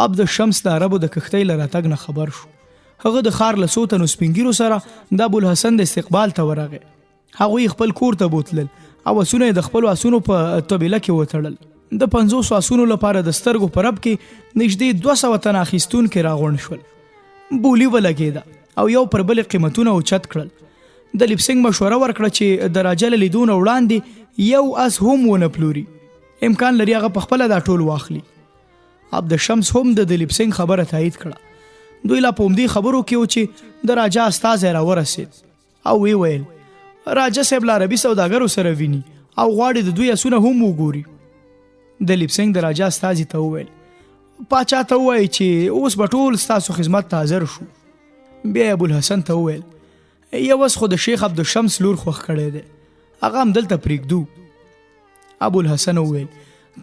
عبد الشمس د عربو د کښتۍ له راتګ نه خبر شو. هغه د ښار له څو تنو سپین ږیرو سره د ابوالحسن د استقبال ته ورغی. هغوی خپل کور ته بوتلل او آسونه یې د خپلو آسونو په طبیله کې وتړل. د 50 آسونو لپاره د سترګو په رب کې نږدې 200 تنه اخیستونکي راغونډ شول. بولي ولګېده او یو پر بل قیمتونه اوچت کړل. د لیپسنګ مشوره ورکړه چې د راجا له لیدونه وړاندې یو اس هم ونه پلوري. امکان لري هغه په خپله دا ټول واخلي. عبدالشمس هم د لیپسنګ خبره تایید کړه. دوی لا په همدې خبرو کې و چې د راجا استازی راورسېد او وی ویل راجا صاحب له عربي سوداګرو سره ویني او غواړي د دوی اسونه هم وګوري. د لیپسنګ د راجا استازي ته وویل پاچا ته ووایي چې اوس به ټول ستاسو خدمت ته حاضر شو. بیا یې ابوالحسن ته وویل یو اوس خو د شیخ عبدالشمس لور خوښ کړی دی، هغه هم دلته پرېږدو. ابوالحسن وویل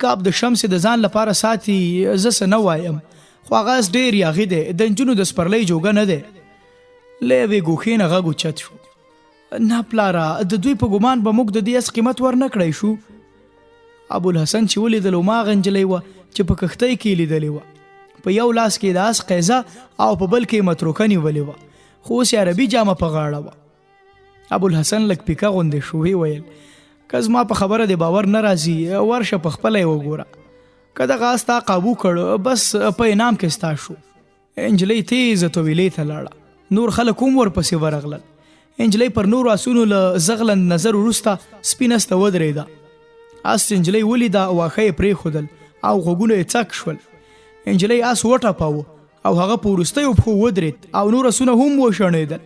که عبدالشمس د ځان لپاره ساتي زه څه نه وایم، خو هغه اس ډېر یاغي دی، د نجونو د سپرلۍ جوګه نه دی. له یوې ګوښې نه غږ اوچت شو نه پلاره د دوی په ګمان به موږ د دې اس قیمت ورنه کړی شو. ابوالحسن چې ولیدل هماغه نجلۍ وه چې په کښتۍ کې لیدلې وه. په یو لاس کې د اس قیزه او په بل کې متروکه نیولې وه، خو اوس یې عربي جامه په غاړه وه. ابوالحسن لږ پیکه غوندې شو. ویل که زما په خبره د باور نه راځي ورشه په خپله یې وګوره، که دغه اس تا قابو کړ بس په انعام کې ستا شو. نجلۍ تیزه طویلې ته لاړه. نور خلک هم ورپسې ورغلل. نجلۍ پر نورو اسونو له زغلند نظر وروسته سپین اس ته ودرېده. اس چې نجلۍ ولیده واښه یې پرېښودل او غوږونه یې څک شول. نجلۍ اس وټپاوه او هغه په وروستیو پښو ودرېد او نور اسونه هم وشڼېدل.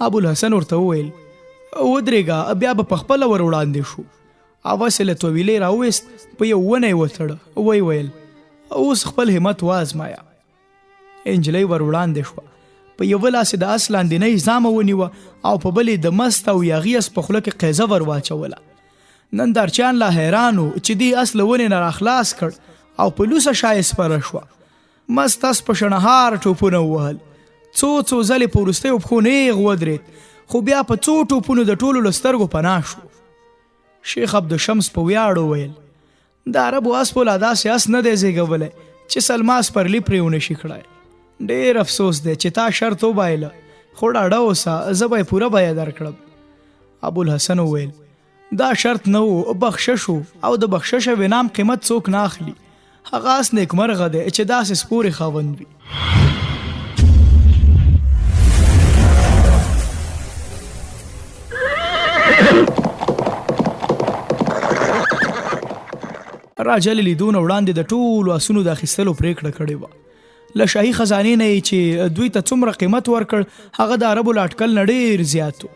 ابوالحسن ورته وویل ودرېږه بیا به په خپله ور وړاندې شو. اوس یې له طویلې راویست په یو ونه یې وتړه. وی ویل اوس خپل همت وازمایه. نجلۍ ور وړاندې شوه. په یوه لاس د اس لاندینۍ زامه ونیوه او په بل د مست او یاغي اس په خوله کې قیزه ور واچوله. نندارچیان لا حیرانو چې دې اس له ونې نه راخلاص کړ او په لوسه شا یې سپره شوه. مست اس په شڼهار ټوپونه ووهل. څو ځلې په وروستیو پښو نیغ ودرېد، خو بیا په څو ټوپونو د ټولو له سترګو پناه شو. شیخ عبدالشمس په ویاړ وویل د عربو اس په لا داسې اس نه دی زیږولی چې سلما سپرلي پرې ونه شي کړی. ډېر افسوس دی چې تا شرط وبایله، خو ډاډه اوسه زه به یې پوره بیه درکړم. ابوالحسن وویل دا شرط نه و، بخشش و او د بخشش او انعام قیمت څوک نه اخلي. هغه اس نیکمرغه دی چې داسې سپورې خاوند وي. راجا له لیدونه وړاندې د ټولو اسونو د اخیستلو پرېکړه کړې وه. له شاهي خزانې نه یې چې دوی ته څومره قیمت ورکړ هغه د عربو له اټکل نه ډېر زیات و.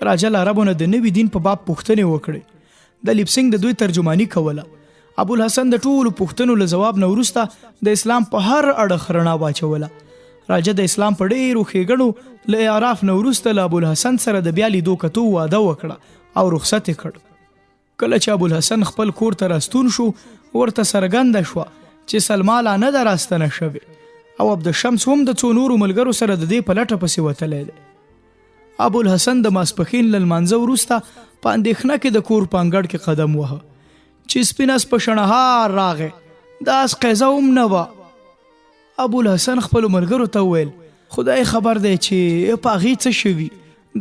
راجا له عربو نه د نوي دین په باب پوښتنې وکړې. د لیپسنګ د دوی ترجماني کوله. ابوالحسن د ټولو پوښتنو له ځواب نه وروسته د اسلام په هر اړخ رڼا واچوله. راجا د اسلام په ډېرو ښېګڼو له اعراف نه وروسته له ابوالحسن سره د بیا لیدو کتو واده وکړه او رخصت یې کړ. کله چې ابوالحسن خپل کور ته راستون شو ورته څرګنده شوه چې سلما لا نه ده راستنه شوې او عبدالشمس هم د څو نورو ملګرو سره د دې په لټه پسې وتلی دی. ابوالحسن د ماسپښین له لمانځه وروسته په اندېښنه کې د کور په انګړ کې قدم وهه چې سپین اس په شڼهار راغی. د اس قیزه هم نه وه. ابوالحسن خپلو ملګرو ته وویل خدای خبر دی چې په هغې څه شوي،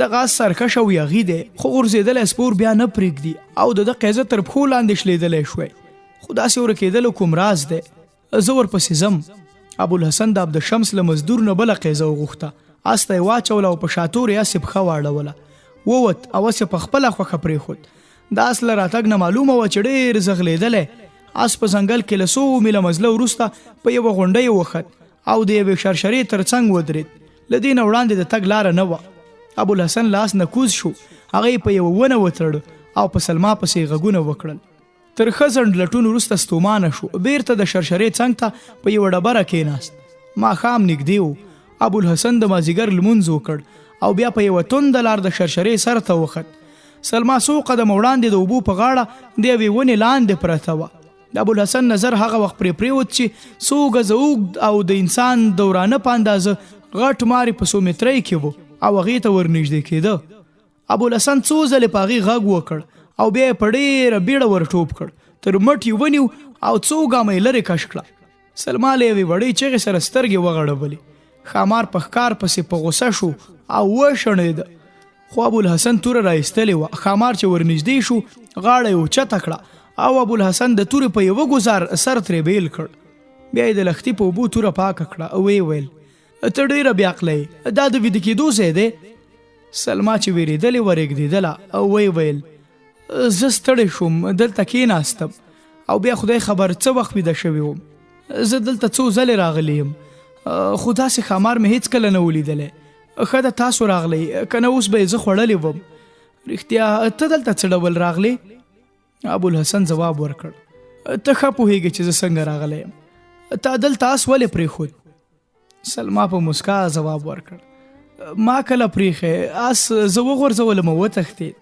دغه اس سرکش او یاغي دی، خو غورځېدلی سپور بیا نه پرېږدي او د ده قیزه تر پښو لاندې شلېدلی شوی، خو داسې ورکېدلو کوم راز دی، زه ورپسې ځم. ابوالحسن د عبدالشمس له مزدور نه بله قیزه وغوښته. اس ته یې واچوله او په شاتورې اس یې پښه واړوله. ووت او اس یې په خپله خوښه پرېښود. د اس له راتګ نه معلومه وه چې ډېر زغلېدلی. اس په ځنګل کې له 100 میله مزله وروسته په یوه غونډۍ وخت او د یوې شرشرې تر څنګ ودرېد. له دې نه وړاندې د تګ لاره نه وه. ابوالحسن له اس نه کوز شو، هغه یې په یوه ونه وتړه او په سلما پسې غږونه وکړل. تر ښه ځنډ لټون وروسته ستومانه شو، بیرته د شرشرې څنګ ته په یوه ډبره کېناست. ماښام نږدې و. ابوالحسن د مازدیګر لمونځ وکړ او بیا په یوه تنده لار د شرشرې سر ته وخت. سلما څو قدمه وړاندې د اوبو په غاړه د یوې ونې لاندې پرته وه. د ابوالحسن نظر هغه وخت پرې پرېوت چې څو ګزه اوږد او د انسان دورانه په اندازه غټ مارې په 100 مترۍ کې و او هغې ته ورنږدې کېده. ابوالحسن څو ځلې په هغې غږ وکړ او بیا یې په ډېره بیړه ور ټوپ کړ. تر مټ یې ونیو او څو ګامه یې لرې کش کړه. سلما له یوې وړې چغې سره سترګې وغړولې. ښامار په ښکار پسې په غوسه شو او وشڼېده. خو ابوالحسن توره رایستلې وه. ښامار چې ورنږدې شو غاړه یې اوچته کړه او ابوالحسن د تورې په یوه ګوزار سر ترې بیل کړ. بیا یې د لښتي په اوبو توره پاکه کړه او ویې ویل ته ډېره بې عقله یې، دا د ویده کېدو ځای دی. سلما چې وېرېدلې ورېږدېدله او ویې ویل زه ستړې شوم، دلته کېناستم او بیا خدای خبر څه وخت ویده شوی وم. زه دلته څو ځلې راغلی یم خو داسې ښامار مې هېڅکله نه ولیدلی. ښه ده تاسو راغلی، که نه اوس به یې زه خوړلی وم. رښتیا ته دلته څه ډول راغلی؟ ابوالحسن ځواب ورکړ ته ښه پوهېږې چې زه څنګه راغلی یم. تا دلته آس ولې پرېښود؟ سلما په مسکا ځواب ورکړ ما کله پرېښی، آس زه وغورځولم او وتښتېد.